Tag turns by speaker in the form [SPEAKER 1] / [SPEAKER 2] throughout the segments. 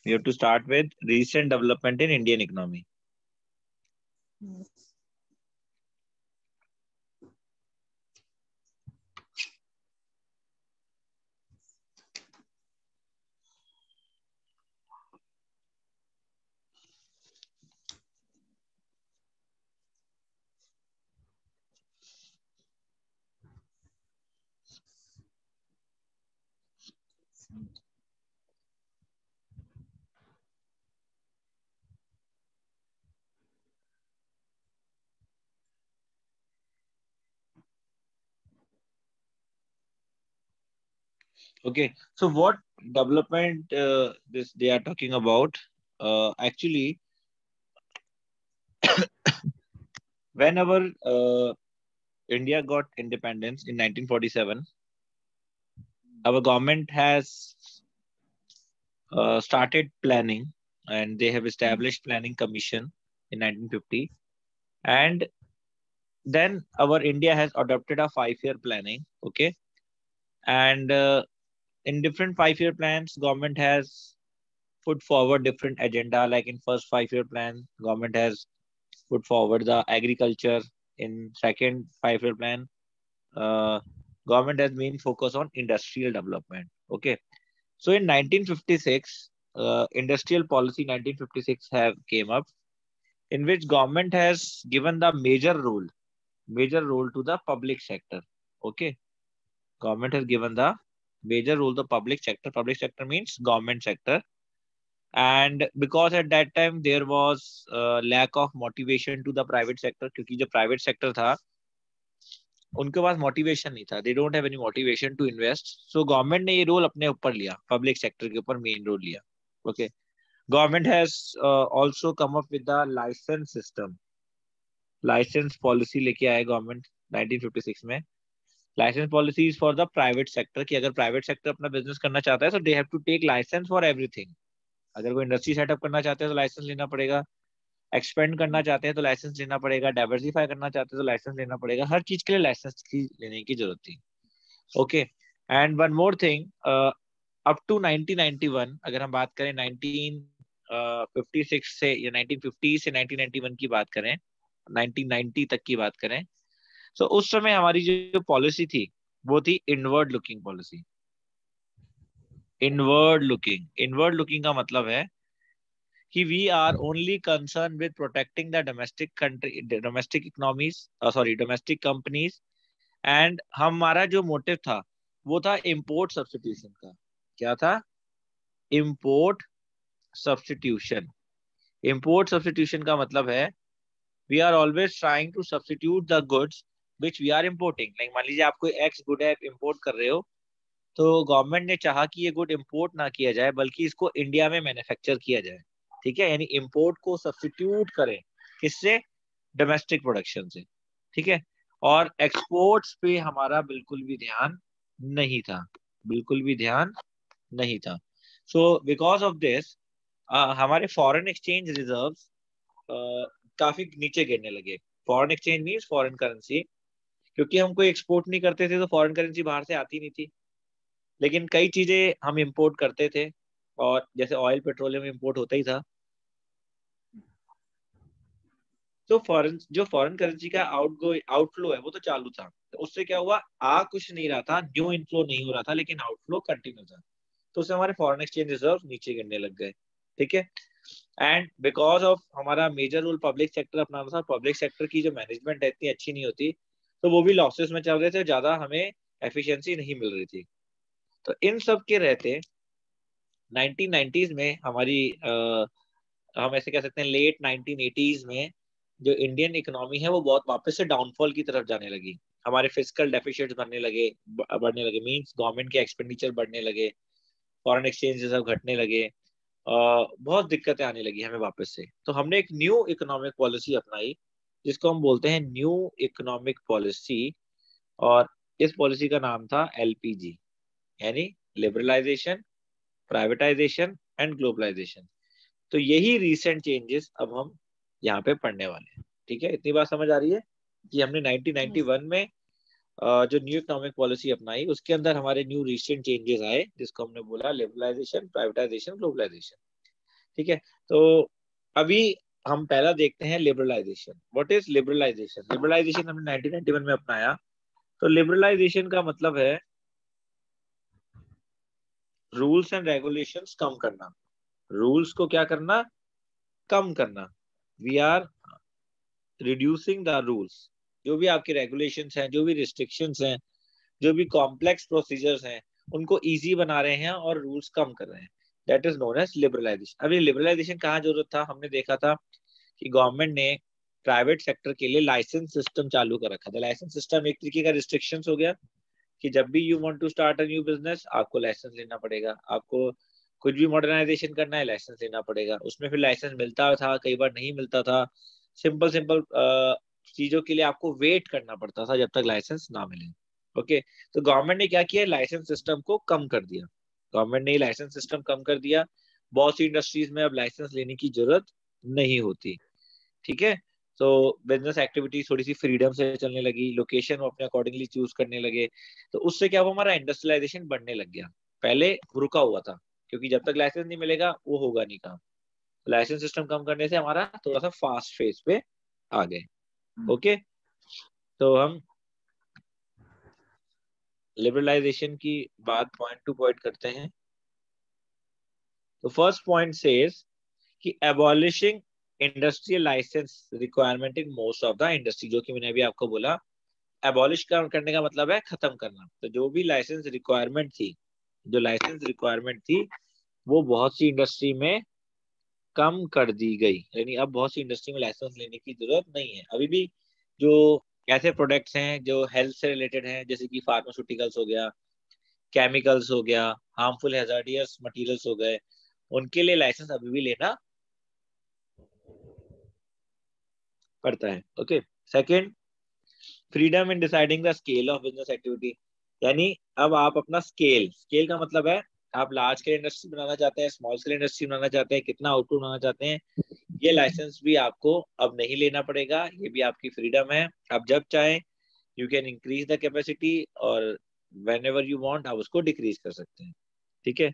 [SPEAKER 1] We have to start with recent development in Indian economy. Okay, so what development this they are talking about? Actually, whenever India got independence in 1947, our government has started planning, and they have established planning commission in 1950, and then our India has adopted a 5-year planning. Okay, and in different 5-year plans, government has put forward different agenda. Like in first 5-year plan, government has put forward the agriculture. In second 5-year plan, uh, government has main focus on industrial development. Okay, so in 1956, industrial policy 1956 have came up, in which government has given the major role to the public sector. Okay, government has given the major role to the public sector. Public sector means government sector. And because at that time there was lack of motivation to the private sector, क्योंकि जो private sector था उनके पास motivation नहीं था, they don't have any motivation to invest, so government ने ये role अपने ऊपर लिया, पब्लिक सेक्टर के ऊपर मेन रोल लिया. Okay, government has also come up with the licence system. Licence policy लेके आए गवर्नमेंट 1956 में. Licence policies for the private sector, कि अगर प्राइवेट सेक्टर अपना बिजनेस करना चाहता है तो they have to take licence for everything. अगर कोई इंडस्ट्री सेटअप करना चाहते हैं तो लाइसेंस लेना पड़ेगा, एक्सपेंड करना चाहते हैं तो लाइसेंस लेना पड़ेगा, डाइवर्सिफाई करना चाहते हैं तो लाइसेंस लेना पड़ेगा. हर चीज के लिए लाइसेंस की लेने की जरूरत थी. Okay, and one more thing, up to 1991 अगर हम बात करें 1956 से या 1950 से 1991 की बात करें, 1990 तक की बात करें, तो उस समय हमारी जो पॉलिसी थी वो थी inward looking policy. Inward looking का मतलब है कि we are only concern with protecting the domestic country, domestic economies, sorry domestic companies. And हमारा जो मोटिव था वो था इम्पोर्ट सब्सटीट्यूशन का. क्या था? Import substitution. इम्पोर्ट सब्सटीट्यूशन का मतलब है we are always trying to substitute the goods which we are importing. Like मान लीजिए आप कोई एक्स गुड है इम्पोर्ट कर रहे हो, तो गवर्नमेंट ने चाहा कि ये गुड इम्पोर्ट ना किया जाए बल्कि इसको इंडिया में मैन्युफैक्चर किया जाए. ठीक है, यानी इम्पोर्ट को सब्सटीट्यूट करें किससे? डोमेस्टिक प्रोडक्शन से. ठीक है, और एक्सपोर्ट्स पे हमारा बिल्कुल भी ध्यान नहीं था, बिल्कुल भी ध्यान नहीं था. सो बिकॉज ऑफ दिस हमारे फॉरेन एक्सचेंज रिजर्व्स काफी नीचे गिरने लगे. Foreign exchange means foreign currency, क्योंकि हम कोई एक्सपोर्ट नहीं करते थे तो फॉरेन करेंसी बाहर से आती नहीं थी. लेकिन कई चीजें हम इंपोर्ट करते थे, और जैसे ऑयल पेट्रोलियम इंपोर्ट होता ही था. तो फॉरेन करेंसी का आउटफ्लो है वो तो चालू था. तो उससे क्या हुआ, आ कुछ नहीं रहा था, न्यू इनफ्लो नहीं हो रहा था, लेकिन आउटफ्लो कंटिन्यू था. तो उससे हमारे फॉरेन एक्सचेंज रिजर्व नीचे गिरने लग गए. ठीक है, एंड बिकॉज ऑफ हमारा मेजर रोल पब्लिक सेक्टर अपना था, पब्लिक सेक्टर की जो मैनेजमेंट है इतनी अच्छी नहीं होती, तो वो भी लॉसेस में चल रहे थे, ज्यादा हमें एफिशिएंसी नहीं मिल रही थी. तो इन सब के रहते 1990s में हमारी हम ऐसे कह सकते हैं लेट 1980s में जो इंडियन इकोनॉमी है वो बहुत वापस से डाउनफॉल की तरफ जाने लगी. हमारे फिजिकल डेफिसिट्स बढ़ने लगे मींस गवर्नमेंट के एक्सपेंडिचर बढ़ने लगे, फॉरेन एक्सचेंज रिजर्व घटने लगे, बहुत दिक्कतें आने लगी हमें वापस से. तो हमने एक न्यू इकोनॉमिक पॉलिसी अपनाई जिसको हम बोलते हैं न्यू इकोनॉमिक पॉलिसी, और इस पॉलिसी का नाम था एलपीजी, यानी लिबरलाइजेशन, प्राइवेटाइजेशन एंड ग्लोबलाइजेशन. तो यही रिसेंट चेंजेस अब हम यहाँ पे पढ़ने वाले हैं. ठीक है, इतनी बात समझ आ रही है कि हमने 1991 में जो न्यू इकोनॉमिक पॉलिसी अपनाई उसके अंदर हमारे न्यू रिसेंट चेंजेस आए जिसको हमने बोला लिबरलाइजेशन, प्राइवेटाइजेशन, ग्लोबलाइजेशन. ठीक है, तो अभी हम पहला देखते हैं liberalisation. What is liberalisation? Liberalisation हमने 1991 में अपनाया। तो लिबरलाइजेशन का मतलब है रूल्स एंड रेगुलेशंस कम करना। रूल्स को क्या करना? कम करना। We are reducing the rules. जो भी आपके रेगुलेशंस हैं, जो भी रिस्ट्रिक्शंस हैं, जो भी कॉम्प्लेक्स प्रोसीजर्स हैं, उनको इजी बना रहे हैं और रूल्स कम कर रहे हैं। That is known as liberalisation. अभी लिबरलाइजेशन कहाँ जरूरत था? हमने देखा था कि गवर्नमेंट ने प्राइवेट सेक्टर के लिए लाइसेंस सिस्टम चालू कर रखा था। लाइसेंस सिस्टम एक तरीके का रिस्ट्रिक्शंस हो गया कि जब भी you want to start a new business, आपको लाइसेंस लेना पड़ेगा। आपको कुछ भी मॉडर्नाइजेशन करना है, लाइसेंस लेना पड़ेगा। उसमें फिर लाइसेंस मिलता था, कई बार नहीं मिलता था। सिंपल सिंपल चीजों के लिए आपको वेट करना पड़ता था जब तक लाइसेंस ना मिले। ओके, तो गवर्नमेंट ने क्या किया? लाइसेंस सिस्टम को कम कर दिया। गवर्नमेंट ने लाइसेंस सिस्टम कम कर दिया। बहुत सी इंडस्ट्रीज में अब लाइसेंस लेने की जरूरत नहीं होती। ठीक है, तो बिजनेस एक्टिविटी थोड़ी सी फ्रीडम से चलने लगी, लोकेशन वो अपने अकॉर्डिंगली चूज करने लगे। तो उससे क्या हुआ? हमारा इंडस्ट्रियलाइजेशन बढ़ने लग गया। पहले रुका हुआ था, क्योंकि जब तक लाइसेंस नहीं मिलेगा वो होगा नहीं काम। लाइसेंस सिस्टम कम करने से हमारा थोड़ा सा फास्ट फेज पे आ गए। ओके, तो हम लिबरलाइजेशन की बात पॉइंट टू पॉइंट करते हैं। तो फर्स्ट पॉइंट सेज कि abolishing industrial licence requirement in most of the industry. जो कि मैंने अभी आपको बोला, एबॉलिश करने का मतलब है खत्म करना। तो जो भी लाइसेंस रिक्वायरमेंट थी, जो लाइसेंस रिक्वायरमेंट थी, वो बहुत सी इंडस्ट्री में कम कर दी गई। यानी अब बहुत सी इंडस्ट्री में लाइसेंस लेने की जरूरत नहीं है। अभी भी जो ऐसे प्रोडक्ट्स हैं जो हेल्थ से रिलेटेड हैं, जैसे कि फार्मास्यूटिकल्स हो गया, केमिकल्स हो गया, हार्मफुल हैजार्डियस मटेरियल्स हो गए, उनके लिए लाइसेंस अभी भी लेना पड़ता है। Okay, second, freedom in deciding the scale of business activity. यानी अब आप अपना स्केल, स्केल का मतलब है आप लार्ज स्केल इंडस्ट्री बनाना चाहते हैं, स्मॉल स्केल इंडस्ट्री बनाना चाहते हैं, कितना आउटपुट बनाना चाहते हैं, ये लाइसेंस भी आपको अब नहीं लेना पड़ेगा। ये भी आपकी फ्रीडम है। आप जब चाहें you can increase the capacity, और वेन एवर यू वांट आप उसको डिक्रीज कर सकते हैं। ठीक है,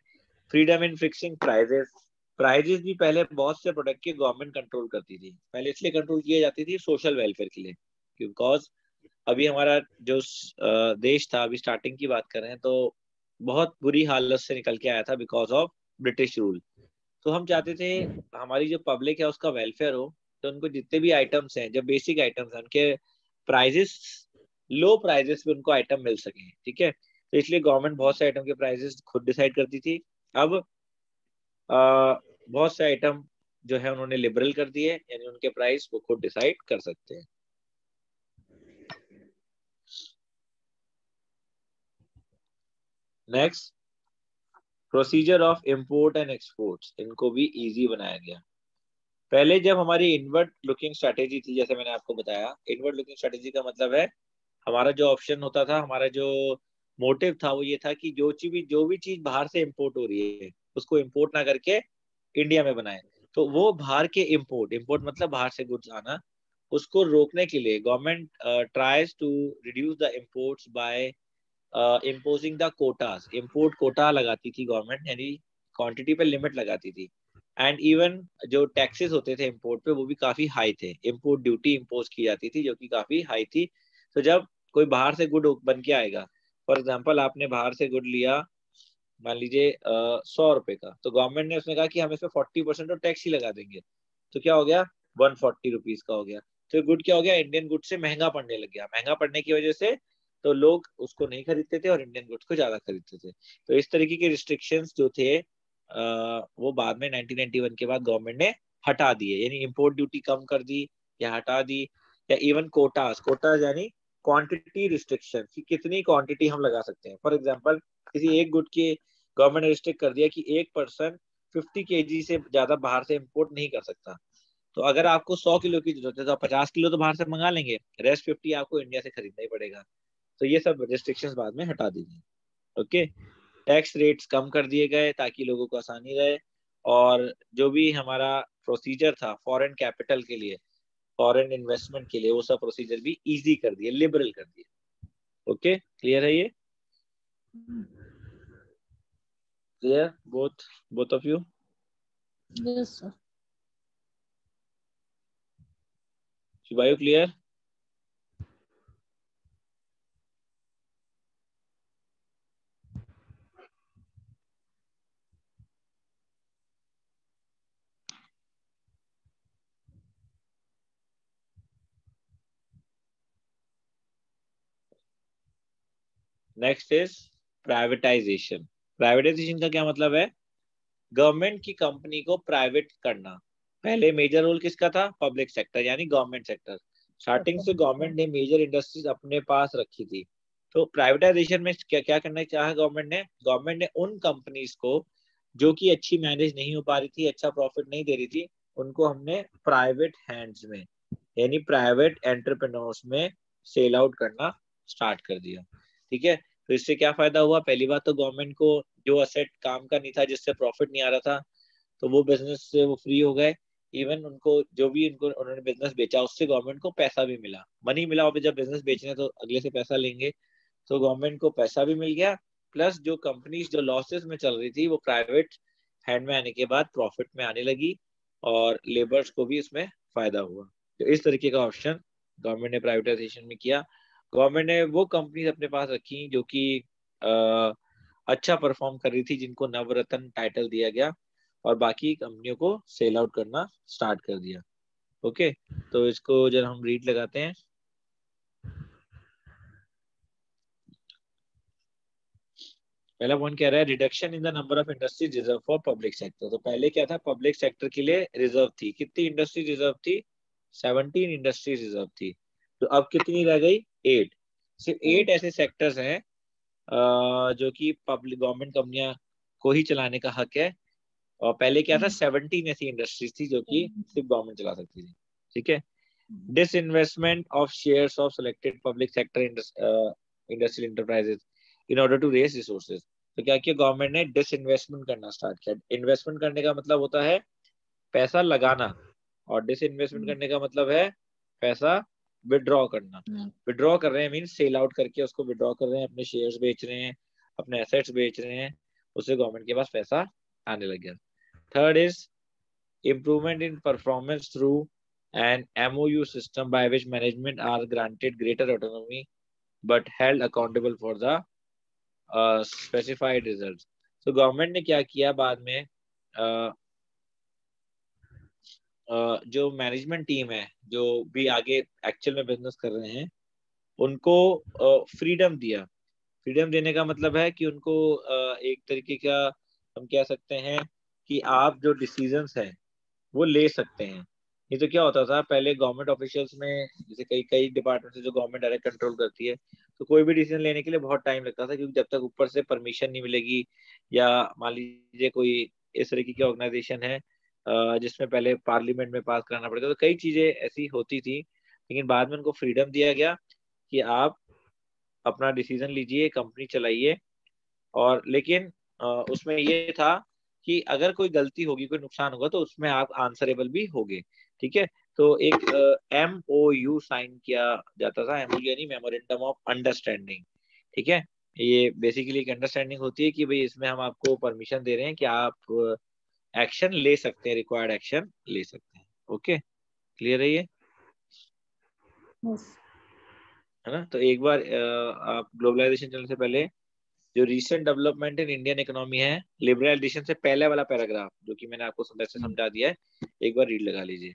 [SPEAKER 1] freedom in fixing prices. Prices भी पहले बहुत से प्रोडक्ट के गवर्नमेंट कंट्रोल करती थी। पहले इसलिए कंट्रोल किए जाती थी सोशल वेलफेयर के लिए, बिकॉज अभी हमारा जो देश था, अभी स्टार्टिंग की बात कर रहे हैं, तो बहुत बुरी हालत से निकल के आया था बिकॉज ऑफ ब्रिटिश रूल। तो हम चाहते थे हमारी जो पब्लिक है उसका वेलफेयर हो। तो उनको जितने भी आइटम्स हैं, जो बेसिक आइटम्स हैं, उनके प्राइजेस, लो प्राइजेस पे उनको आइटम मिल सके। ठीक है, तो इसलिए गवर्नमेंट बहुत से आइटम के प्राइजेस खुद डिसाइड करती थी। अब बहुत से आइटम जो है उन्होंने लिबरल कर दिए, यानी उनके प्राइस वो खुद डिसाइड कर सकते हैं। Next, procedure of import and exports, इनको भी इजी बनाया गया। पहले जब हमारी इनवर्ड लुकिंग स्ट्रेटेजी थी, जैसे मैंने आपको बताया, इनवर्ड लुकिंग स्ट्रेटेजी का मतलब है हमारा जो ऑप्शन होता था, हमारा जो मोटिव था, वो ये था कि जो भी चीज बाहर से इंपोर्ट हो रही है उसको इंपोर्ट ना करके इंडिया में बनाए। तो वो बाहर के इंपोर्ट, इंपोर्ट मतलब बाहर से गुड्स आना, उसको रोकने के लिए government tries to reduce the imports by imposing the quotas. Import quota लगाती थी गवर्नमेंट, यानी क्वांटिटी पे लिमिट लगाती थी। एंड इवन जो टैक्सेस होते थे इम्पोर्ट पे, वो भी काफी हाई थे। इम्पोर्ट ड्यूटी इम्पोज की जाती थी जो कि काफी हाई थी। तो जब कोई बाहर से गुड बन के आएगा, फॉर एग्जाम्पल आपने बाहर से गुड लिया, मान लीजिए 100 रुपए का, तो गवर्नमेंट ने उसने कहा कि हम इसमें 40% और टैक्स ही लगा देंगे। तो क्या हो गया? 140 रुपीज का हो गया। तो गुड क्या हो गया? इंडियन गुड से महंगा पड़ने लग गया। महंगा पड़ने की वजह से तो लोग उसको नहीं खरीदते थे और इंडियन गुड्स को ज्यादा खरीदते थे। तो इस तरीके के रिस्ट्रिक्शंस जो थे वो बाद में 1991 के बाद गवर्नमेंट ने हटा दिए। यानी इम्पोर्ट ड्यूटी कम कर दी या हटा दी, या इवन कोटास, कोटास यानी क्वांटिटी रिस्ट्रिक्शन, कि कितनी क्वांटिटी हम लगा सकते हैं। फॉर एग्जांपल, किसी एक गुड की गवर्नमेंट ने रिस्ट्रिक्ट कर दिया कि एक पर्सन 50 kg से ज्यादा बाहर से इंपोर्ट नहीं कर सकता। तो अगर आपको 100 किलो की जरूरत है तो आप 50 किलो तो बाहर से मंगा लेंगे, रेस्ट 50 आपको इंडिया से खरीदना ही पड़ेगा। तो ये सब रिस्ट्रिक्शंस बाद में हटा दी गई। ओके, टैक्स रेट्स कम कर दिए गए ताकि लोगों को आसानी रहे। और जो भी हमारा प्रोसीजर था फॉरेन कैपिटल के लिए, फॉरेन इन्वेस्टमेंट के लिए, वो सब प्रोसीजर भी इजी कर दिए, लिबरल कर दिए। ओके, क्लियर है ये? Clear both both of you?
[SPEAKER 2] Yes, sir.
[SPEAKER 1] शिवायु clear? Next is privatisation. Privatisation का क्या मतलब है? गवर्नमेंट की कंपनी को प्राइवेट करना। पहले मेजर रोल किसका था? पब्लिक सेक्टर यानी गवर्नमेंट सेक्टर। स्टार्टिंग से गवर्नमेंट ने मेजर इंडस्ट्रीज अपने पास रखी थी। तो प्राइवेटाइजेशन में क्या क्या करना चाहा गवर्नमेंट ने उन कंपनीज को जो कि अच्छी मैनेज नहीं हो पा रही थी, अच्छा प्रॉफिट नहीं दे रही थी, उनको हमने प्राइवेट हैंड्स में यानी प्राइवेट एंटरप्रेन्योर्स में सेल आउट करना स्टार्ट कर दिया। ठीक है, तो इससे क्या फायदा हुआ? पहली बात तो गवर्नमेंट को जो असेट काम का नहीं था, जिससे प्रॉफिट नहीं आ रहा था, तो वो बिजनेस से वो फ्री हो गए। इवन उनको जो भी उनको उन्होंने बिजनेस बेचा उससे गवर्नमेंट को पैसा भी मिला, मनी मिला। और जब बिजनेस बेचने तो अगले से पैसा लेंगे, तो गवर्नमेंट को पैसा भी मिल गया। प्लस जो कंपनीज जो लॉसेस में चल रही थी वो प्राइवेट हैंड में आने के बाद प्रॉफिट में आने लगी, और लेबर्स को भी इसमें फायदा हुआ। तो इस तरीके का ऑप्शन गवर्नमेंट ने प्राइवेटाइजेशन में किया। गवर्नमेंट ने वो कंपनीज अपने पास रखी जो कि अच्छा परफॉर्म कर रही थी, जिनको नवरत्न टाइटल दिया गया, और बाकी कंपनियों को सेल आउट करना स्टार्ट कर दिया। ओके, तो इसको जब हम रीड लगाते हैं, पहला पॉइंट कह रहा है reduction in the number of industries reserve for public sector. तो पहले क्या था? पब्लिक सेक्टर के लिए रिजर्व थी। कितनी इंडस्ट्री रिजर्व थी? 17 इंडस्ट्रीज रिजर्व थी। तो अब कितनी रह गई? 8। सिर्फ 8 ऐसे सेक्टर्स हैं जो कि पब्लिक गवर्नमेंट कंपनियां को ही चलाने का हक है। और पहले क्या था? 17 ऐसी इंडस्ट्रीज थी जो कि सिर्फ गवर्नमेंट चला सकती थी। ठीक है, disinvestment of shares of selected public sector industrial enterprises in order to raise resources। तो क्या किया गवर्नमेंट ने? डिसइन्वेस्टमेंट करना स्टार्ट किया। इन्वेस्टमेंट करने का मतलब होता है पैसा लगाना, और डिसइन्वेस्टमेंट करने का मतलब है पैसा विड्रॉ करना। विड्रॉ कर रहे हैं मीन सेल आउट करके उसको विड्रॉ कर रहे हैं, अपने शेयर्स बेच रहे हैं, अपने एसेट्स बेच रहे हैं, उससे गवर्नमेंट के पास पैसा आने लग गया। Third is improvement in performance through an MOU system by which management are granted greater autonomy but held accountable for the specified results। तो गवर्नमेंट ने क्या किया बाद में? जो मैनेजमेंट टीम है, जो भी आगे एक्चुअल में बिजनेस कर रहे हैं, उनको फ्रीडम दिया। फ्रीडम देने का मतलब है कि उनको एक तरीके का हम कह सकते हैं कि आप जो डिसीजंस है वो ले सकते हैं। नहीं तो क्या होता था पहले गवर्नमेंट ऑफिशियल्स में, जैसे कई कई डिपार्टमेंट है जो गवर्नमेंट डायरेक्ट कंट्रोल करती है, तो कोई भी डिसीजन लेने के लिए बहुत टाइम लगता था, क्योंकि जब तक ऊपर से परमिशन नहीं मिलेगी, या मान लीजिए कोई इस तरीके की ऑर्गेनाइजेशन है जिसमें पहले पार्लियामेंट में पास कराना पड़ता, तो कई चीजें ऐसी होती थी। लेकिन बाद में उनको फ्रीडम दिया गया कि आप अपना डिसीजन लीजिए, कंपनी चलाइए। और लेकिन उसमें ये था कि अगर कोई गलती होगी, कोई नुकसान होगा, तो उसमें आप आंसरेबल भी होगे। ठीक है, तो एक MOU साइन किया जाता था। MOU यानी मेमोरेंडम ऑफ अंडरस्टैंडिंग। ठीक है, ये बेसिकली एक अंडरस्टैंडिंग होती है कि भाई इसमें हम आपको परमिशन दे रहे हैं कि आप एक्शन ले सकते हैं, रिक्वायर्ड एक्शन ले सकते हैं। ओके, क्लियर है ये?
[SPEAKER 2] Yes.
[SPEAKER 1] है ना? तो एक बार आप ग्लोबलाइजेशन चलने से पहले जो recent development in Indian economy है, लिबरलाइजेशन से पहले वाला पैराग्राफ जो कि मैंने आपको वैसे समझा दिया है, एक बार रीड लगा लीजिए।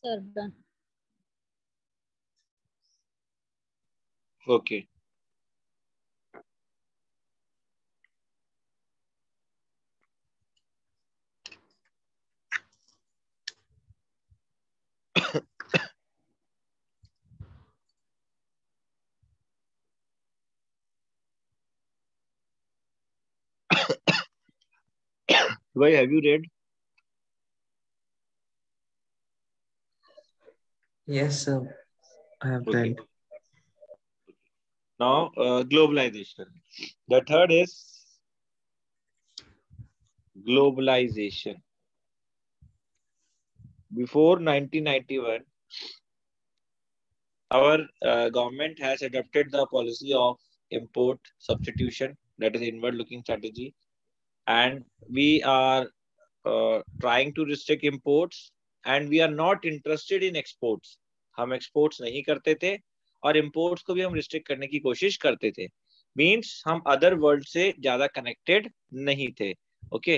[SPEAKER 2] Sir, done.
[SPEAKER 1] Okay. Why have you read?
[SPEAKER 3] Yes, sir. I have
[SPEAKER 1] Okay.
[SPEAKER 3] read.
[SPEAKER 1] Now, globalization. The third is globalization. Before 1991, our government has adopted the policy of import substitution, that is inward looking strategy, and we are trying to restrict imports and we are not interested in exports. हम exports नहीं करते थे और imports को भी हम restrict करने की कोशिश करते थे. Means हम other world से ज्यादा connected नहीं थे. Okay.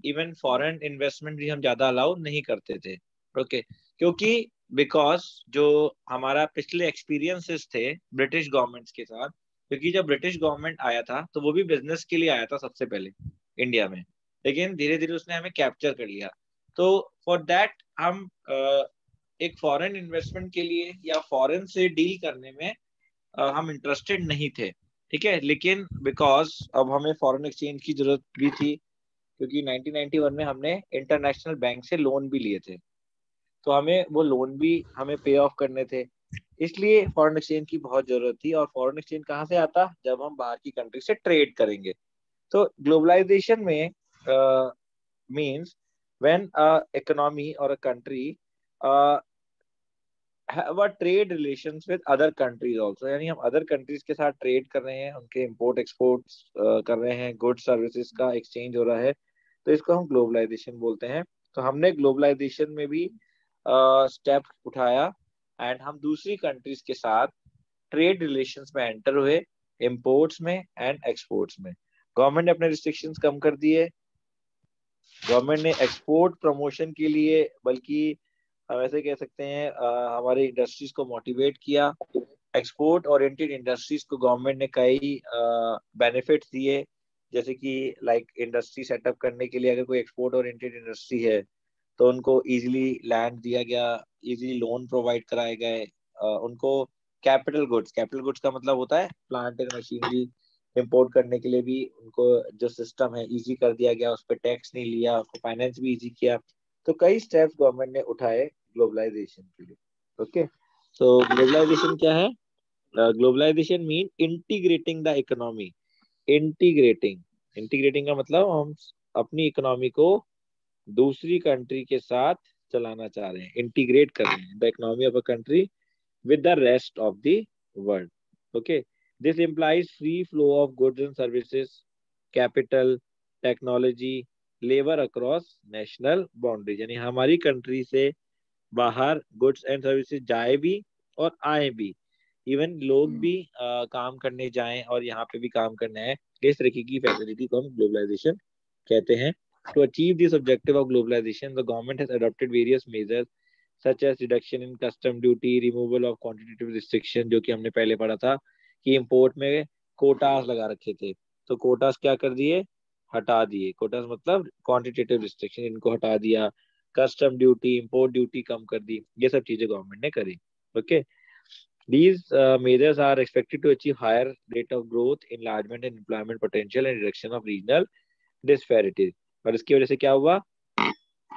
[SPEAKER 1] Even foreign investment भी हम ज्यादा allow नहीं करते थे. Okay. क्योंकि बिकॉज जो हमारा पिछले एक्सपीरियंसेस थे ब्रिटिश गवर्नमेंट्स के साथ, क्योंकि जब ब्रिटिश गवर्नमेंट आया था तो वो भी बिजनेस के लिए आया था सबसे पहले इंडिया में, लेकिन धीरे धीरे उसने हमें कैप्चर कर लिया. तो फॉर दैट हम एक फॉरेन इन्वेस्टमेंट के लिए या फॉरेन से डील करने में हम इंटरेस्टेड नहीं थे. ठीक है, लेकिन बिकॉज अब हमें फॉरेन एक्सचेंज की जरूरत भी थी, क्योंकि 1991 में हमने इंटरनेशनल बैंक से लोन भी लिए थे, तो हमें वो लोन भी हमें पे ऑफ करने थे, इसलिए फॉरेन एक्सचेंज की बहुत जरूरत थी. और फॉरेन एक्सचेंज कहाँ से आता, जब हम बाहर की कंट्री से ट्रेड करेंगे. तो ग्लोबलाइजेशन में मींस व्हेन अ इकोनॉमी और a country have a trade relations with other countries also, यानी हम अदर कंट्रीज के साथ ट्रेड कर रहे हैं, उनके इंपोर्ट एक्सपोर्ट्स कर रहे हैं, गुड्स सर्विसेज का एक्सचेंज हो रहा है, तो इसको हम ग्लोबलाइजेशन बोलते हैं. तो हमने ग्लोबलाइजेशन में भी स्टेप उठाया एंड हम दूसरी कंट्रीज के साथ ट्रेड रिलेशंस में एंटर हुए, इंपोर्ट्स में एंड एक्सपोर्ट्स में. गवर्नमेंट ने अपने रिस्ट्रिक्शंस कम कर दिए. गवर्नमेंट ने एक्सपोर्ट प्रमोशन के लिए, बल्कि हम ऐसे कह सकते हैं, हमारे इंडस्ट्रीज को मोटिवेट किया. एक्सपोर्ट ओरिएंटेड इंडस्ट्रीज को गवर्नमेंट ने कई बेनिफिट्स दिए, जैसे कि लाइक इंडस्ट्री सेटअप करने के लिए अगर कोई एक्सपोर्ट ओरिएंटेड इंडस्ट्री है तो उनको इजीली लैंड दिया गया, इजीली लोन प्रोवाइड कराए गए, उनको कैपिटल गुड्स का मतलब होता है प्लांट एंड मशीनरी। इंपोर्ट करने के लिए भी उनको जो सिस्टम है इजी कर दिया गया, उस पर टैक्स नहीं लिया, उसको फाइनेंस भी इजी किया। तो कई स्टेप्स गवर्नमेंट ने उठाए ग्लोबलाइजेशन के लिए। ओके, तो ग्लोबलाइजेशन क्या है? Globalisation mean integrating the economy. Integrating integrating का मतलब हम अपनी इकोनॉमी को दूसरी कंट्री के साथ चलाना चाह रहे हैं, इंटीग्रेट कर रहे हैं the economy of a country with the rest of the world. Okay, this implies free flow of goods and services, capital, technology, labor across national boundaries। यानी हमारी कंट्री से बाहर गुड्स एंड सर्विसेज जाए भी और आए भी, इवन लोग भी काम करने जाएं और यहाँ पे भी काम करना है। इस तरीके की फैसिलिटी को हम ग्लोबलाइजेशन कहते हैं। To achieve this objective of globalization, the government has adopted various measures such as reduction in custom duty, removal of quantitative restriction, जो कि हमने पहले पढ़ा था कि इंपोर्ट में कोटास लगा रखे थे, तो कोटास क्या कर दिए? हटा दिए। कोटास मतलब क्वांटिटेटिव रिस्ट्रिक्शन, इनको हटा दिया। कस्टम ड्यूटी, इंपोर्ट ड्यूटी कम कर दी। ये सब चीजें गवर्नमेंट ने करी। Okay, these measures are expected to achieve higher rate of growth, enlargement and employment potential and reduction of regional disparities। और इसकी वजह से क्या हुआ?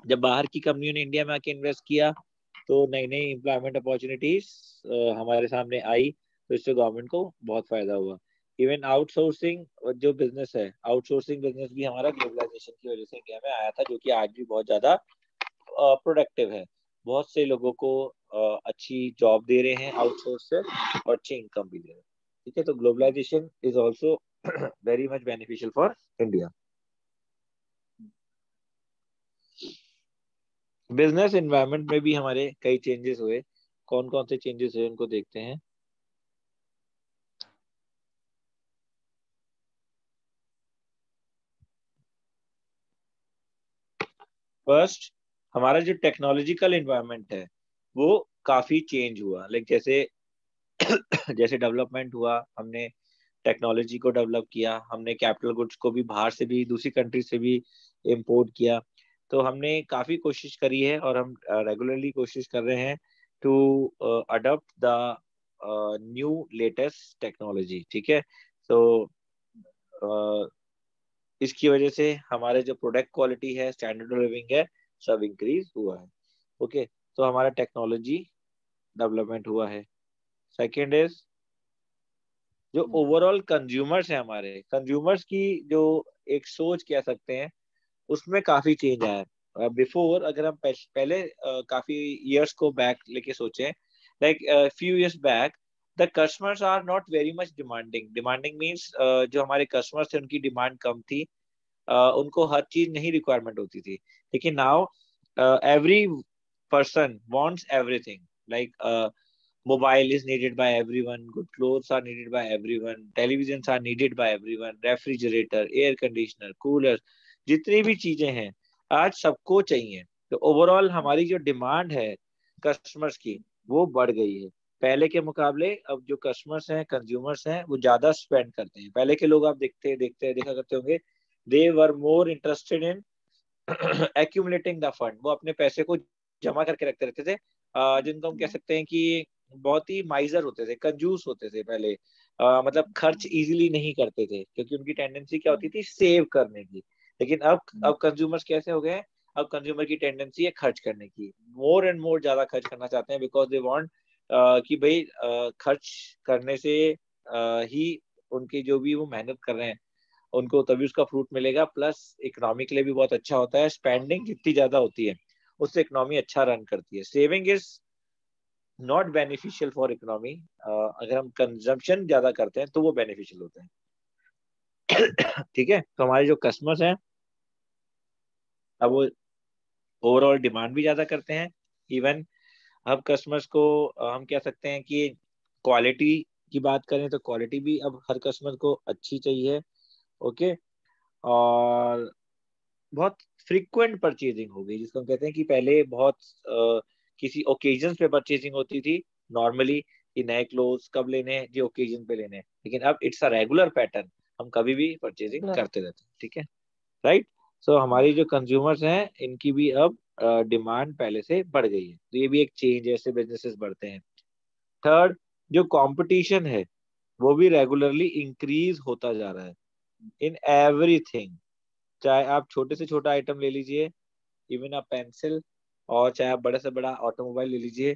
[SPEAKER 1] जब बाहर की कंपनियों ने इंडिया में आके इन्वेस्ट किया तो नई नई एम्प्लॉयमेंट अपॉर्चुनिटीज हमारे सामने आई, तो इससे गवर्नमेंट को बहुत फायदा हुआ। इवन आउटसोर्सिंग जो बिजनेस है, आउटसोर्सिंग बिजनेस भी हमारा ग्लोबलाइजेशन की वजह से इंडिया में आया था, जो कि आज भी बहुत ज्यादा प्रोडक्टिव है। बहुत से लोगों को अच्छी जॉब दे रहे हैं आउटसोर्स से और अच्छी इनकम भी दे रहे हैं। ठीक है, तो globalisation is also very much beneficial for India. Business environment में भी हमारे कई चेंजेस हुए। कौन कौन से चेंजेस हुए उनको देखते हैं। फर्स्ट, हमारा जो टेक्नोलॉजिकल एनवायरनमेंट है वो काफी चेंज हुआ। लाइक जैसे जैसे डेवलपमेंट हुआ, हमने टेक्नोलॉजी को डेवलप किया, हमने कैपिटल गुड्स को भी बाहर से भी, दूसरी कंट्री से भी इंपोर्ट किया। तो हमने काफी कोशिश करी है और हम रेगुलरली कोशिश कर रहे हैं to adopt the new latest technology. ठीक है, तो इसकी वजह से हमारे जो प्रोडक्ट क्वालिटी है, स्टैंडर्ड ऑफ लिविंग है, सब इंक्रीज हुआ है। ओके, तो हमारा टेक्नोलॉजी डेवलपमेंट हुआ है। सेकेंड इज जो ओवरऑल कंज्यूमर्स है, हमारे कंज्यूमर्स की जो एक सोच कह सकते हैं, उसमें काफी चेंज आया है। बिफोर अगर हम पहले काफी इयर्स को बैक लेके सोचें, like few years back the customers are not very much demanding. Demanding means जो हमारे कस्टमर्स थे उनकी डिमांड कम थी, उनको हर चीज नहीं रिक्वायरमेंट होती थी। लेकिन now every person wants everything. Like mobile is needed by everyone, good clothes are needed by everyone, televisions are needed by everyone, refrigerator, air conditioner, cooler, जितनी भी चीजें हैं आज सबको चाहिए। तो ओवरऑल हमारी जो डिमांड है कस्टमर्स की वो बढ़ गई है। पहले के मुकाबले अब जो कस्टमर्स हैं, कंज्यूमर्स हैं, वो ज्यादा स्पेंड करते हैं। पहले के लोग आप देखा करते होंगे, they were more interested in accumulating the fund. वो अपने पैसे को जमा करके रखते रहते थे, जिनको हम कह सकते हैं कि बहुत ही माइजर होते थे, कंजूस होते थे पहले। मतलब खर्च इजीली नहीं करते थे क्योंकि उनकी टेंडेंसी क्या होती थी? सेव करने की। लेकिन अब कंज्यूमर्स कैसे हो गए हैं? अब कंज्यूमर की टेंडेंसी है खर्च करने की, मोर एंड मोर ज्यादा खर्च करना चाहते हैं, बिकॉज दे वांट कि भाई खर्च करने से ही उनकी जो भी वो मेहनत कर रहे हैं उनको तभी उसका फ्रूट मिलेगा। प्लस इकोनॉमी के लिए भी बहुत अच्छा होता है। स्पेंडिंग जितनी ज्यादा होती है उससे इकोनॉमी अच्छा रन करती है। Saving is not beneficial for economy. अगर हम कंजम्पशन ज्यादा करते हैं तो वो बेनिफिशियल होते हैं। ठीक है, तो हमारे जो कस्टमर्स हैं अब वो ओवरऑल डिमांड भी ज्यादा करते हैं। इवन अब कस्टमर्स को हम कह सकते हैं कि क्वालिटी की बात करें तो क्वालिटी भी अब हर कस्टमर को अच्छी चाहिए। ओके, और बहुत फ्रीक्वेंट परचेजिंग हो गई, जिसको हम कहते हैं कि पहले बहुत किसी ओकेजन पे परचेजिंग होती थी नॉर्मली, कि नए क्लोथ्स कब लेने हैं जी, ओकेजन पे लेने हैं। लेकिन अब इट्स अ रेगुलर पैटर्न, हम कभी भी परचेजिंग करते रहते हैं। ठीक है, राइट। सो हमारी जो कंज्यूमर्स हैं इनकी भी अब डिमांड पहले से बढ़ गई है, तो ये भी एक चेंज है, ऐसे बिजनेसेस बढ़ते हैं। थर्ड, जो कंपटीशन है वो भी रेगुलरली इंक्रीज होता जा रहा है इन एवरीथिंग। चाहे आप छोटे से छोटा आइटम ले लीजिए, इवन अ पेंसिल, और चाहे आप बड़े से बड़ा ऑटोमोबाइल ले लीजिए,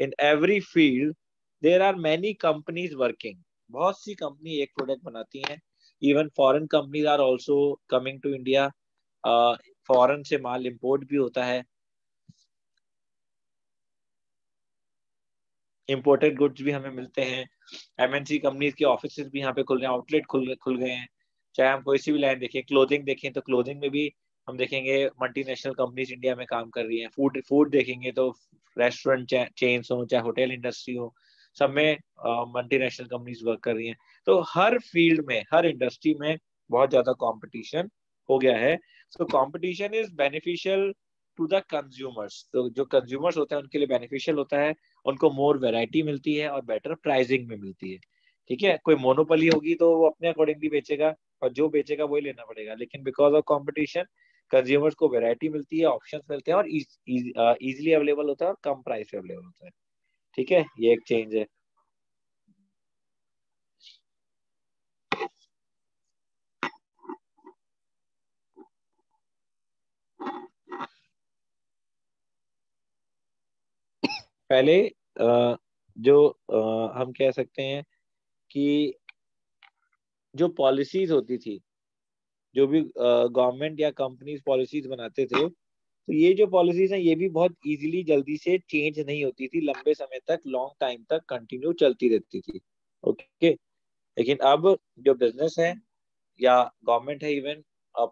[SPEAKER 1] in every field there are many companies working. बहुत सी कंपनी एक प्रोडक्ट बनाती हैं। Even foreign companies are also coming to India. Foreign से माल इंपोर्ट भी होता है, इंपोर्टेड गुड्स भी हमें मिलते हैं। एमएनसी कंपनीज के ऑफिस भी यहाँ पे खुल रहे हैं, आउटलेट खुल गए हैं। चाहे हम कोई सी भी लाइन देखें, क्लोथिंग देखें तो क्लोथिंग में भी हम देखेंगे मल्टीनेशनल कंपनीज इंडिया में काम कर रही हैं। फूड देखेंगे तो रेस्टोरेंट चेन्स हो, चाहे होटल इंडस्ट्री हो, सब में मल्टीनेशनल कंपनीज वर्क कर रही हैं। तो हर फील्ड में, हर इंडस्ट्री में बहुत ज्यादा कंपटीशन हो गया है। So competition is beneficial to the consumers. तो जो कंज्यूमर्स होते हैं उनके लिए बेनिफिशियल होता है, उनको मोर वैरायटी मिलती है और बेटर प्राइसिंग में मिलती है। ठीक है, कोई मोनोपोली होगी तो वो अपने अकॉर्डिंगली बेचेगा और जो बेचेगा वही लेना पड़ेगा, लेकिन बिकॉज ऑफ कंपटीशन कंज्यूमर्स को वैरायटी मिलती है, ऑप्शंस मिलते हैं, और इजीली अवेलेबल होता है और कम प्राइस पे अवेलेबल होता है। ठीक है, ये एक चेंज है। पहले जो हम कह सकते हैं कि जो पॉलिसीज होती थी, जो भी गवर्नमेंट या कंपनीज पॉलिसीज बनाते थे, तो ये जो पॉलिसीज हैं ये भी बहुत इजीली जल्दी से चेंज नहीं होती थी, लंबे समय तक, लॉन्ग टाइम तक कंटिन्यू चलती रहती थी। ओके, लेकिन अब जो बिजनेस है या गवर्नमेंट है, even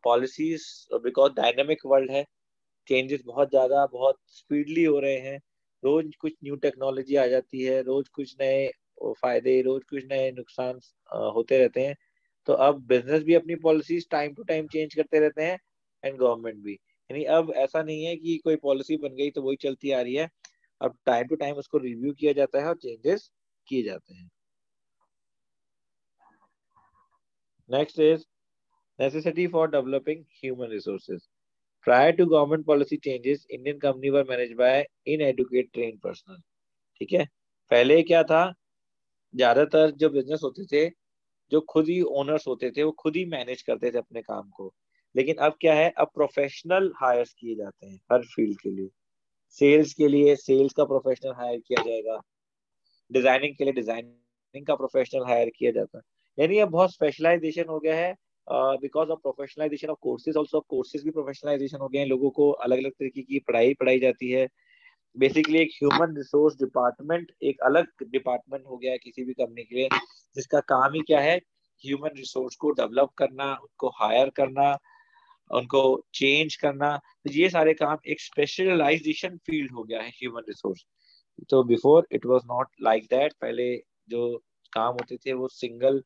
[SPEAKER 1] policies, because dynamic world है, चेंजेस बहुत ज्यादा, बहुत स्पीडली हो रहे हैं। रोज कुछ न्यू टेक्नोलॉजी आ जाती है, रोज कुछ नए फायदे, रोज कुछ नए नुकसान होते रहते हैं। तो अब बिजनेस भी अपनी policies time to time change करते रहते हैं, एंड गवर्नमेंट भी। यानी अब ऐसा नहीं है कि कोई पॉलिसी बन गई तो वही चलती आ रही है। अब टाइम टू टाइम उसको रिव्यू किया जाता है और चेंजेस किए जाते हैं। Next is necessity for developing human resources. Prior to government policy changes, Indian company were managed by inadequate trained personnel. ठीक है, पहले क्या था, ज्यादातर जो बिजनेस होते थे, जो खुद ही ओनर्स होते थे, वो खुद ही मैनेज करते थे अपने काम को। लेकिन अब क्या है, अब प्रोफेशनल हायर्स किए जाते हैं हर फील्ड के लिए। सेल्स के लिए सेल्स का प्रोफेशनल हायर किया जाएगा, डिजाइनिंग के लिए डिजाइनिंग का प्रोफेशनल हायर किया जाता है। यानी अब बहुत स्पेशलाइजेशन हो गया है, because of professionalisation of courses also. Courses भी प्रोफेशनलाइजेशन हो गए हैं, लोगों को अलग अलग तरीके की पढ़ाई पढ़ाई जाती है। बेसिकली एक ह्यूमन रिसोर्स डिपार्टमेंट, एक अलग डिपार्टमेंट हो गया है किसी भी कंपनी के लिए, जिसका काम ही क्या है, ह्यूमन रिसोर्स को डेवलप करना, उनको हायर करना, उनको चेंज करना। तो ये सारे काम एक स्पेशलाइजेशन फील्ड हो गया है ह्यूमन रिसोर्स। तो before it was not like that. पहले जो काम होते थे वो सिंगल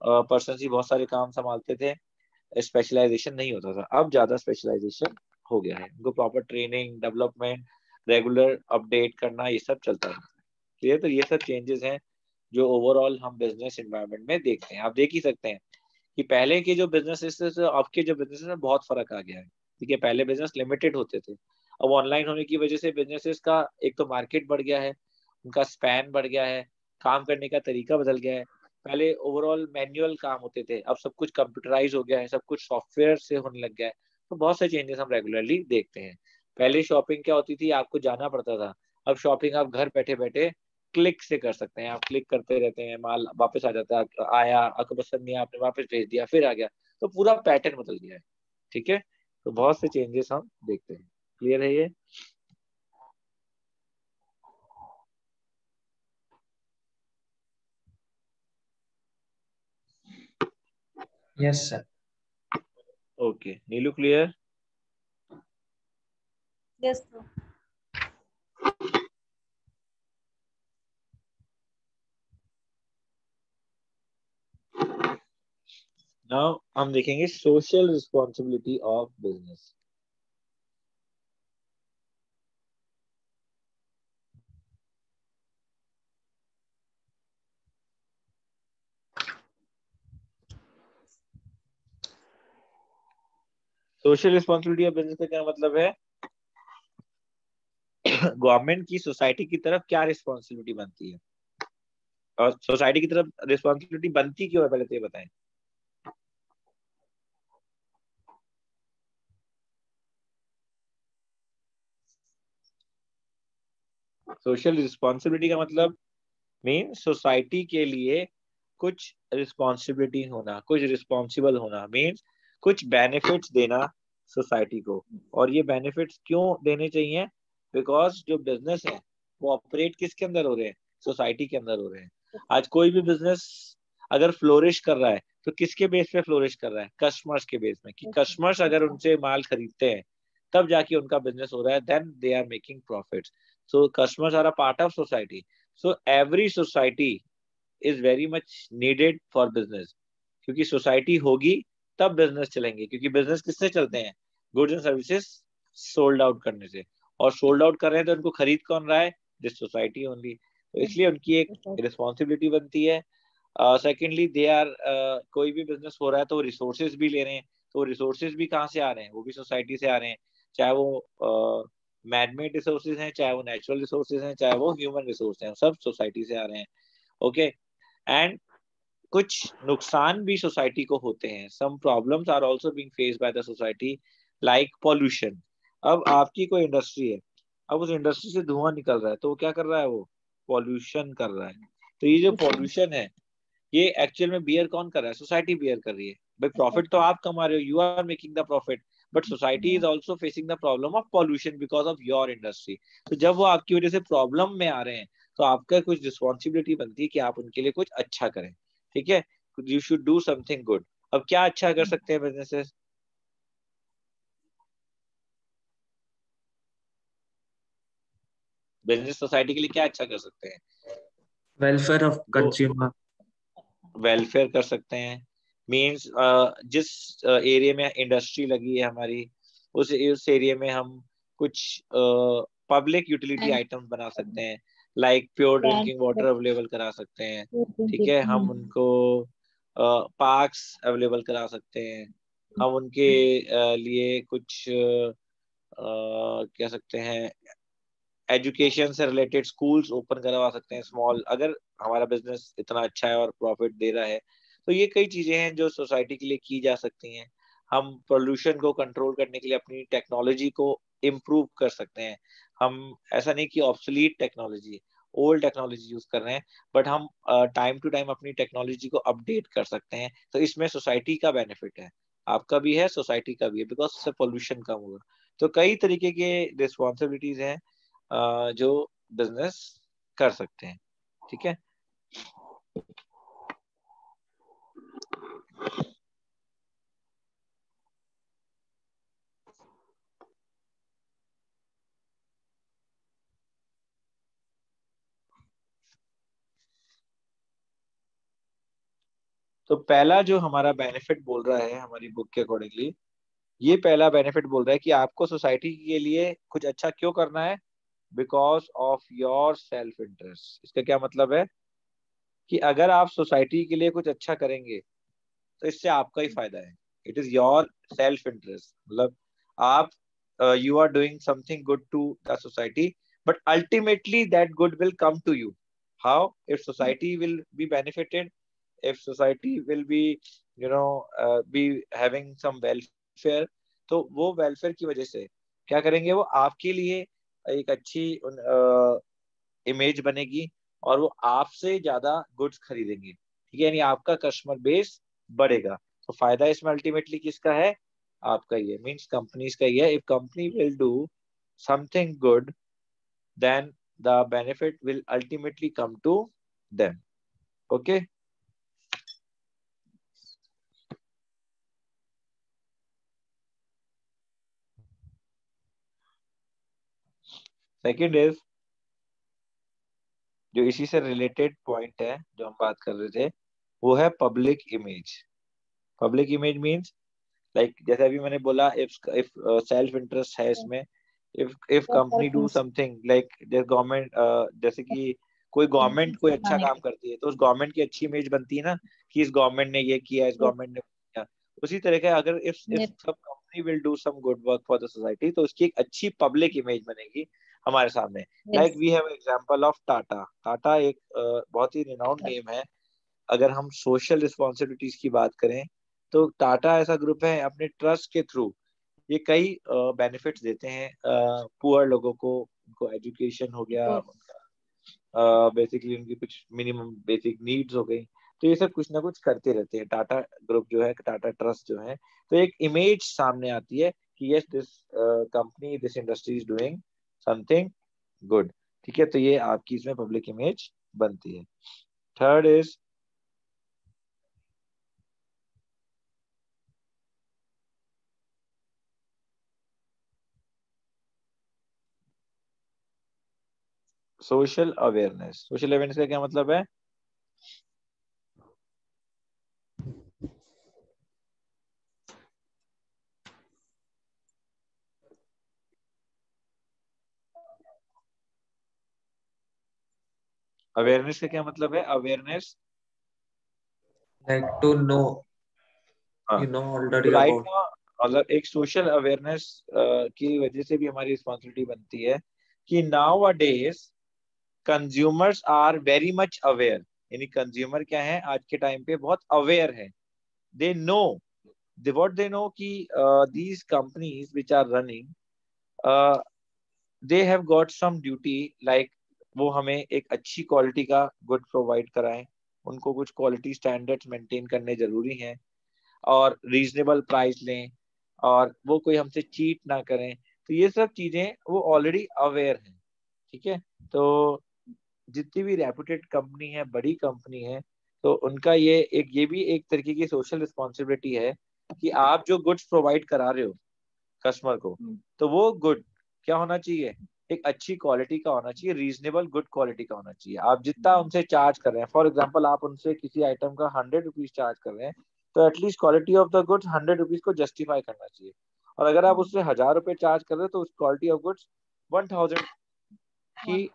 [SPEAKER 1] पर्सन ही बहुत सारे काम संभालते थे, स्पेशलाइजेशन नहीं होता था। अब ज्यादा स्पेशलाइजेशन हो गया है, उनको proper training, development, regular update करना, ये सब चलता है। क्लियर? तो ये सब चेंजेस हैं जो ओवरऑल हम बिजनेस एनवायरनमेंट में देखते हैं। आप देख ही सकते हैं कि पहले के जो बिजनेसेस थे अब के जो बिजनेस में बहुत फर्क आ गया है। ठीक है, पहले बिजनेस लिमिटेड होते थे, अब ऑनलाइन होने की वजह से बिजनेसेस का एक तो मार्केट बढ़ गया है, उनका स्पैन बढ़ गया है, काम करने का तरीका बदल गया है। पहले ओवरऑल मैन्युअल काम होते थे, अब सब कुछ कंप्यूटराइज हो गया है, सब कुछ सॉफ्टवेयर से होने लग गया है। तो बहुत से चेंजेस हम रेगुलरली देखते हैं। पहले शॉपिंग क्या होती थी, आपको जाना पड़ता था, अब शॉपिंग आप घर बैठे बैठे क्लिक से कर सकते हैं। आप क्लिक करते रहते हैं, माल वापस आ जाता है, आया, आपको पसंद नहीं आया, आपने वापस भेज दिया, फिर आ गया। तो पूरा पैटर्न बदल गया है। ठीक है, तो बहुत से चेंजेस हम देखते हैं। क्लियर है ये?
[SPEAKER 3] Yes, sir.
[SPEAKER 1] ओके, नीलू क्लियर?
[SPEAKER 2] Yes, sir.
[SPEAKER 1] नाउ हम देखेंगे social responsibility of business. Social responsibility of business का क्या मतलब है? गवर्नमेंट की सोसाइटी की तरफ क्या रिस्पॉन्सिबिलिटी बनती है? और सोसाइटी की तरफ रिस्पॉन्सिबिलिटी बनती क्यों है, पहले तो ये बताएं। सोशल रिस्पॉन्सिबिलिटी का मतलब मीन सोसाइटी के लिए कुछ रिस्पॉन्सिबिलिटी होना, कुछ रिस्पॉन्सिबल होना, मीन्स कुछ बेनिफिट्स देना सोसाइटी को। और ये बेनिफिट्स क्यों देने चाहिए? बिकॉज जो बिजनेस है वो ऑपरेट किसके अंदर हो रहे हैं? सोसाइटी के अंदर हो रहे हैं। आज कोई भी बिजनेस अगर फ्लोरिश कर रहा है तो किसके बेस पे फ्लोरिश कर रहा है? कस्टमर्स के बेस में, कि कस्टमर्स अगर उनसे माल खरीदते हैं तब जाके उनका बिजनेस हो रहा है, then they are making profits. So customers are a part of society. So every society is very much needed for business, क्योंकि सोसाइटी होगी तब बिजनेस चलेंगे, क्योंकि बिजनेस किससे चलते हैं? Goods and services sold out करने से। और सोल्ड आउट कर रहे हैं तो उनको खरीद कौन रहा है? This society only. तो इसलिए उनकी एक रिस्पॉन्सिबिलिटी बनती है। सेकेंडली दे आर, कोई भी बिजनेस हो रहा है तो रिसोर्सेज भी ले रहे हैं, तो रिसोर्सेज भी कहाँ से आ रहे हैं? वो भी सोसाइटी से आ रहे हैं। चाहे वो मैनमेड रिसोर्सेज हैं, चाहे वो नेचुरल रिसोर्सेज हैं, चाहे वो ह्यूमन रिसोर्स हैं, सब सोसाइटी से आ रहे हैं। ओके। एंड कुछ नुकसान भी सोसाइटी को होते हैं। Some problems are also being faced by the society, like pollution. अब आपकी कोई इंडस्ट्री है, अब उस इंडस्ट्री से धुआं निकल रहा है तो वो क्या कर रहा है? वो पॉल्यूशन कर रहा है। तो ये जो पॉल्यूशन है ये एक्चुअल में बियर कौन कर रहा है? सोसाइटी बियर कर रही है। भाई प्रॉफिट तो आप कमा रहे हो, you are making the profit, but society is also facing the problem of pollution because of your industry. तो जब वो आपकी वजह से प्रॉब्लम में आ रहे हैं तो आपका कुछ रिस्पॉन्सिबिलिटी बनती है कि आप उनके लिए कुछ अच्छा करें। ठीक है, you should do something good. अब क्या अच्छा कर सकते हैं बिजनेसेस? बिजनेस सोसाइटी के लिए क्या अच्छा कर सकते हैं?
[SPEAKER 3] वेलफेयर ऑफ
[SPEAKER 1] वो
[SPEAKER 3] कंज्यूमर।
[SPEAKER 1] वेलफेयर कर सकते हैं। मीन्स जिस एरिया में इंडस्ट्री लगी है हमारी, उस एरिया में हम कुछ पब्लिक यूटिलिटी आइटम्स बना सकते हैं, like pure drinking water available करा सकते हैं। ठीक है, हम उनको पार्क्स अवेलेबल करा सकते हैं। हम उनके लिए कुछ कह सकते हैं एजुकेशन से रिलेटेड स्कूल्स ओपन करवा सकते हैं, स्मॉल, अगर हमारा बिजनेस इतना अच्छा है और प्रॉफिट दे रहा है। तो ये कई चीजें हैं जो सोसाइटी के लिए की जा सकती हैं। हम पोल्यूशन को कंट्रोल करने के लिए अपनी टेक्नोलॉजी को इम्प्रूव कर सकते हैं। हम ऐसा नहीं कि obsolete technology, old technology use कर रहे हैं, बट हम टाइम टू टाइम अपनी टेक्नोलॉजी को अपडेट कर सकते हैं। तो इसमें सोसाइटी का बेनिफिट है, आपका भी है, सोसाइटी का भी है, बिकॉज उससे पोल्यूशन कम होगा। तो कई तरीके के रिस्पॉन्सिबिलिटीज हैं जो बिजनेस कर सकते हैं। ठीक है। तो पहला जो हमारा बेनिफिट बोल रहा है हमारी बुक के अकॉर्डिंगली, ये पहला बेनिफिट बोल रहा है कि आपको सोसाइटी के लिए कुछ अच्छा क्यों करना है? Because of your self interest. इसका क्या मतलब है? कि अगर आप सोसाइटी के लिए कुछ अच्छा करेंगे तो इससे आपका ही फायदा है। It is your self interest, मतलब आप you are doing something good to the society, but ultimately that good will come to you. How? If society will be benefited, if society will be, be having some welfare, तो वो welfare की वजह से क्या करेंगे? वो आपके लिए एक अच्छी इमेज बनेगी और वो आपसे ज्यादा गुड्स खरीदेंगे। ठीक है, यानी आपका कस्टमर बेस बढ़ेगा। तो फायदा इसमें अल्टीमेटली किसका है? आपका ही है, मीन्स कंपनीज का ही है। If company will do something good, then the benefit will ultimately come to them. Okay. Second is, जो इसी से रिलेटेड पॉइंट है जो हम बात कर रहे थे, वो है public image. Public image means like जैसे अभी मैंने बोला, इफ सेल्फ इंटरेस्ट है इसमें, if company do something like government, जैसे कि कोई गवर्नमेंट कोई अच्छा काम करती है तो उस गवर्नमेंट की अच्छी इमेज बनती है ना, कि इस गवर्नमेंट ने ये किया, इस गवर्नमेंट ने किया। उसी तरह का अगर इफ सब company will do some good work for the society तो उसकी एक अच्छी पब्लिक इमेज बनेगी। हमारे सामने। Like
[SPEAKER 2] Yes.
[SPEAKER 1] We have example of Tata. Tata एक बहुत ही रिनाउंड नेम है। अगर हम सोशल रिस्पॉन्सिबिलिटीज की बात करें तो टाटा ऐसा ग्रुप है, अपने ट्रस्ट के थ्रू ये कई बेनिफिट्स देते हैं पुअर लोगों को। उनको एजुकेशन हो गया,
[SPEAKER 2] Yes.
[SPEAKER 1] बेसिकली उनकी कुछ मिनिमम बेसिक नीड्स हो गई, तो ये सब कुछ ना कुछ करते रहते हैं टाटा ग्रुप जो है, टाटा ट्रस्ट जो है। तो एक इमेज सामने आती है कि yes this company, this industry is doing something good. ठीक है, तो ये आपकी इसमें पब्लिक इमेज बनती है। Third is social awareness. Social awareness का क्या मतलब है? अवेयरनेस का क्या मतलब है? अवेयरनेस,
[SPEAKER 3] Like to know,
[SPEAKER 1] हाँ,
[SPEAKER 3] you know
[SPEAKER 1] तो
[SPEAKER 3] already
[SPEAKER 1] राइट
[SPEAKER 3] about.
[SPEAKER 1] ना, मतलब एक सोशल अवेयरनेस की वजह से भी हमारी रिस्पॉन्सिबिलिटी बनती है कि nowadays consumers are very much aware. यानी कंज्यूमर क्या है आज के टाइम पे, बहुत अवेयर है। They know, they what they know कि these companies which are running, they have got some duty, like वो हमें एक अच्छी क्वालिटी का गुड प्रोवाइड कराएं, उनको कुछ क्वालिटी स्टैंडर्ड्स मेंटेन करने जरूरी हैं, और रीजनेबल प्राइस लें, और वो कोई हमसे चीट ना करें। तो ये सब चीजें वो ऑलरेडी अवेयर हैं। ठीक है, तो जितनी भी रेपुटेड कंपनी है, बड़ी कंपनी है, तो उनका ये भी एक तरीके की सोशल रिस्पॉन्सिबिलिटी है कि आप जो गुड्स प्रोवाइड करा रहे हो कस्टमर को, तो वो गुड क्या होना चाहिए? एक अच्छी क्वालिटी का होना चाहिए, रीजनेबल गुड क्वालिटी का होना चाहिए। आप जितना उनसे चार्ज कर रहे हैं, फॉर एग्जाम्पल आप उनसे किसी आइटम का 100 रुपीज चार्ज कर रहे हैं, तो at least quality of the goods 100 rupees को जस्टिफाई करना चाहिए। और अगर आप उससे 1000 रुपए चार्ज कर रहे हो, तो उस quality of goods 1000 he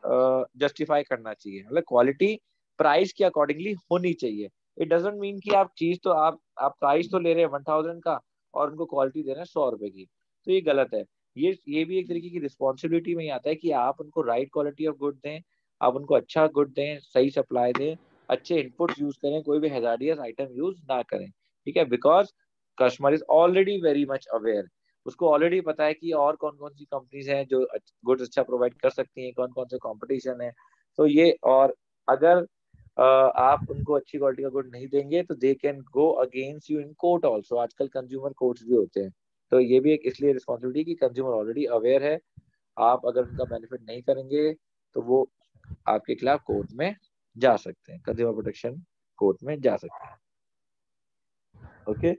[SPEAKER 1] justify करना चाहिए। मतलब क्वालिटी प्राइस के अकॉर्डिंगली होनी चाहिए। इट डजेंट मीन कि आप चीज तो आप प्राइस तो ले रहे हैं 1000 का और उनको क्वालिटी दे रहे हैं 100 रुपए की, तो ये गलत है। ये भी एक तरीके की रिस्पॉन्सिबिलिटी में ही आता है कि आप उनको राइट क्वालिटी ऑफ गुड दें, आप उनको अच्छा गुड दें, सही सप्लाई दें, अच्छे इनपुट यूज करें, कोई भी हैजार्डियस आइटम यूज ना करें। ठीक है, because customer is already very much aware. उसको ऑलरेडी पता है कि और कौन कौन सी कंपनीज हैं जो गुड्स अच्छा प्रोवाइड कर सकती हैं, कौन कौन से कंपटीशन है। तो ये, और अगर आप उनको अच्छी क्वालिटी का गुड नहीं देंगे तो they can go against you in court also. आजकल कंज्यूमर कोर्ट्स भी होते हैं। तो ये भी एक इसलिए रिस्पॉन्सिबिलिटी कि कंज्यूमर ऑलरेडी अवेयर है, आप अगर उनका बेनिफिट नहीं करेंगे तो वो आपके खिलाफ कोर्ट में जा सकते हैं, कंज्यूमर प्रोटेक्शन कोर्ट में जा सकते हैं। Okay,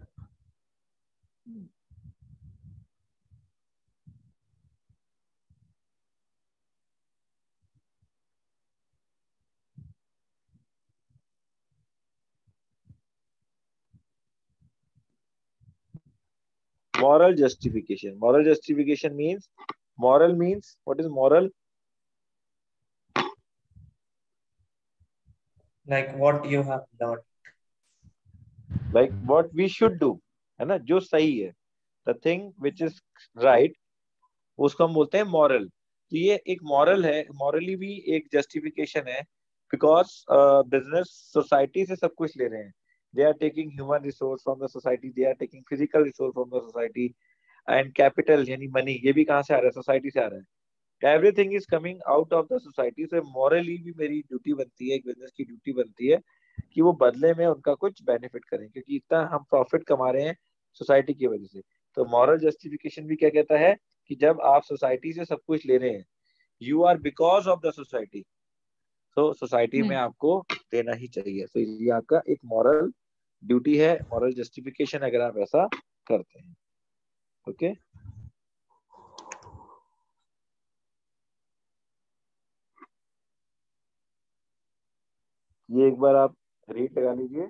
[SPEAKER 1] moral justification. Moral justification means, moral means, what is moral?
[SPEAKER 3] Like what you have learned.
[SPEAKER 1] Like what we should do, है ना, जो सही है, the thing which is right, उसको हम बोलते हैं मॉरल। तो ये एक मॉरल है, मॉरली भी एक जस्टिफिकेशन है, बिकॉज बिजनेस सोसाइटी से सब कुछ ले रहे हैं। They are taking human resource from the society, they are taking physical resource from the society, and capital यानी मनी, ये भी कहाँ से आ रहा है? सोसाइटी से आ रहा है। Everything is coming out of the society. से मॉरली भी मेरी ड्यूटी बनती है, एक बिजनेस की ड्यूटी बनती है कि वो बदले में उनका कुछ बेनिफिट करें, क्योंकि इतना हम प्रॉफिट कमा रहे हैं सोसाइटी की वजह से। तो मॉरल जस्टिफिकेशन भी क्या कहता है कि जब आप सोसाइटी से सब कुछ ले रहे हैं, you are because of the society, तो सोसाइटी में आपको देना ही चाहिए। तो ये आपका एक मॉरल ड्यूटी है, मॉरल जस्टिफिकेशन, अगर आप ऐसा करते हैं। ओके, ये एक बार आप रीड लगा लीजिए,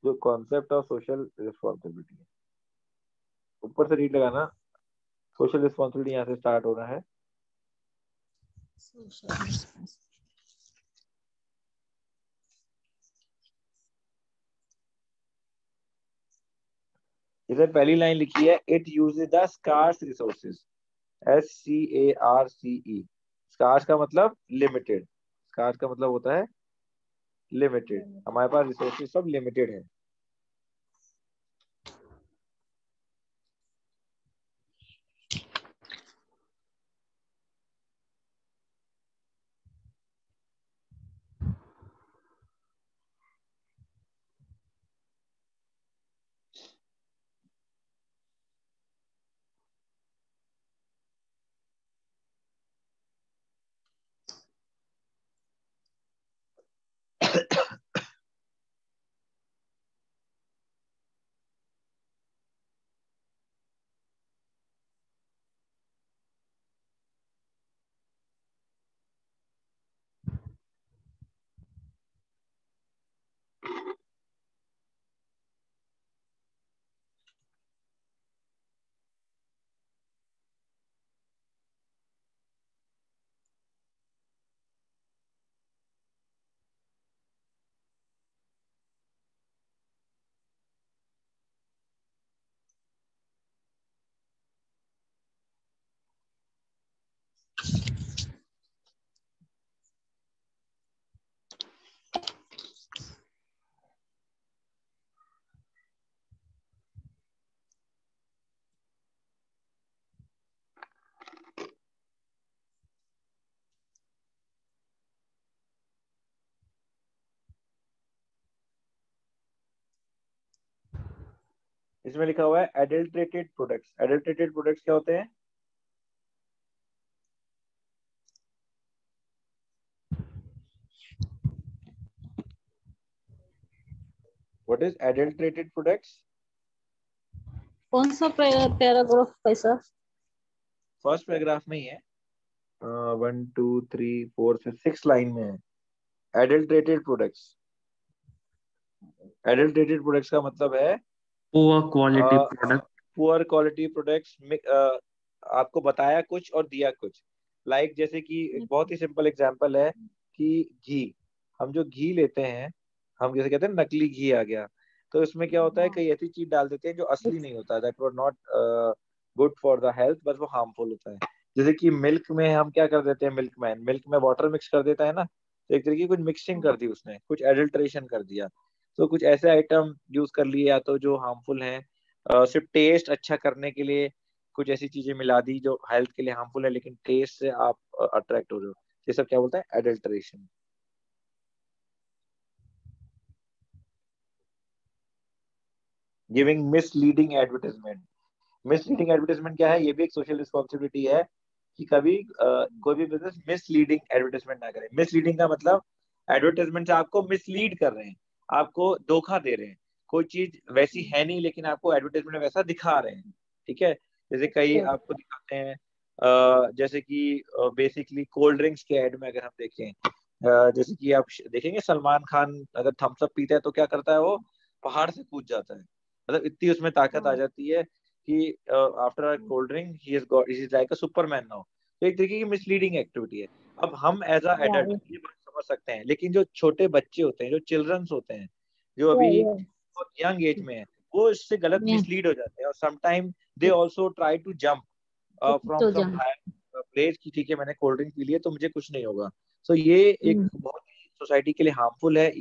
[SPEAKER 1] जो कॉन्सेप्ट ऑफ सोशल रिस्पॉन्सिबिलिटी है, ऊपर से रीड लगाना। सोशल रिस्पॉन्सिबिलिटी यहाँ से स्टार्ट हो रहा है।
[SPEAKER 2] Social responsibility.
[SPEAKER 1] इधर पहली लाइन लिखी है, it uses the scarce resources. SCARCE। Scarce का मतलब लिमिटेड। स्कार्स का मतलब होता है लिमिटेड। हमारे पास रिसोर्सेज सब लिमिटेड है। इसमें लिखा हुआ है एडल्ट्रेटेड प्रोडक्ट्स। एडल्ट्रेटेड प्रोडक्ट्स क्या होते हैं? What is adulterated products?
[SPEAKER 2] कौन सा पैराग्राफ कैसा?
[SPEAKER 1] फर्स्ट पैराग्राफ में ही है। 1 2 3 4 6 लाइन में है एडल्ट्रेटेड प्रोडक्ट्स। एडल्ट्रेटेड प्रोडक्ट्स का मतलब है
[SPEAKER 3] poor quality product.
[SPEAKER 1] Poor quality products. आपको बताया कुछ और दिया कुछ। लाइक जैसे कि एक बहुत ही सिंपल एग्जांपल है कि घी। हम जो घी लेते हैं, हम जैसे कहते हैं नकली घी आ गया, तो इसमें क्या होता है, कई ऐसी चीज डाल देते हैं जो असली नहीं होता, that was not good for the health, बस वो हार्मफुल होता है। जैसे कि मिल्क में हम क्या कर देते हैं, मिल्क में वाटर मिक्स कर देता है ना, तो एक तरीके की कुछ मिक्सिंग कर दी उसने, कुछ एडल्ट्रेशन कर दिया। तो कुछ ऐसे आइटम यूज कर लिए या तो जो हार्मफुल हैं, सिर्फ टेस्ट अच्छा करने के लिए कुछ ऐसी चीजें मिला दी जो हेल्थ के लिए हार्मफुल है, लेकिन टेस्ट से आप अट्रैक्ट हो रहे हो। ये सब क्या बोलता है, adulteration. Giving misleading advertisement. Misleading advertisement क्या है, ये भी एक सोशल रिस्पॉन्सिबिलिटी है कि कभी कोई भी बिजनेस मिसलीडिंग एडवर्टाइजमेंट ना करे। मिसलीडिंग का मतलब एडवर्टाइजमेंट से आपको मिसलीड कर रहे हैं, आपको धोखा दे रहे हैं, कोई चीज वैसी है नहीं लेकिन आपको एडवर्टाइजमेंट में वैसा दिखा रहे हैं। ठीक है, जैसे कई आपको दिखाते हैं जैसे कि बेसिकली कोल्ड ड्रिंक्स के ऐड में अगर हम देखें, जैसे कि आप देखेंगे सलमान खान अगर थम्स अप पीता है तो क्या करता है, वो पहाड़ से कूद जाता है। मतलब इतनी उसमें ताकत आ जाती है कि after a cold drink he is like a Superman now. तो एक तरीके की मिसलीडिंग एक्टिविटी है। अब हम एज अ एडल्ट
[SPEAKER 2] या
[SPEAKER 1] ये बात समझ सकते हैं, लेकिन जो छोटे बच्चे होते हैं, जो चिल्ड्रंस होते हैं, जो अभी
[SPEAKER 2] या
[SPEAKER 1] बहुत यंग एज में है, वो इससे गलत
[SPEAKER 2] या
[SPEAKER 1] मिसलीड हो जाते हैं, और sometime they also try to jump from
[SPEAKER 2] तो
[SPEAKER 1] सम
[SPEAKER 2] जम।
[SPEAKER 1] हायर प्लेस की ठीक है मैंने कोल्ड ड्रिंक पी लिया तो मुझे कुछ नहीं होगा। सो ये एक बहुत सोसाइटी के लिए हार्मफुल है,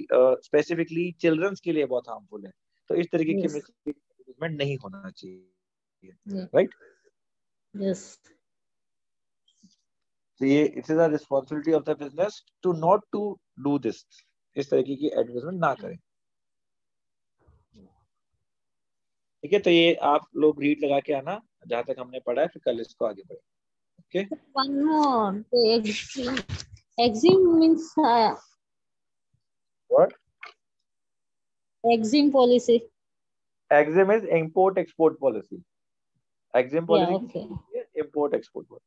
[SPEAKER 1] स्पेसिफिकली चिल्ड्रंस के लिए बहुत हार्मफुल है। तो इस तरीके की
[SPEAKER 2] यस
[SPEAKER 1] मिसलीड नहीं होना चाहिए,
[SPEAKER 2] यस
[SPEAKER 1] राइट?
[SPEAKER 2] यस
[SPEAKER 1] तो ये it is the responsibility of the business to not to do this. इस तरीके की एडवर्टाइजमेंट ना करें। ठीक है, तो ये आप लोग रीड लगा के आना जहां तक हमने पढ़ा है, फिर कल इसको आगे बढ़े। Okay.
[SPEAKER 2] one more the exim means
[SPEAKER 1] what?
[SPEAKER 2] exim policy.
[SPEAKER 1] Exim is import export policy. Exim
[SPEAKER 2] Yeah,
[SPEAKER 1] policy किसकी
[SPEAKER 2] okay.
[SPEAKER 1] होती है, इंपोर्ट एक्सपोर्ट।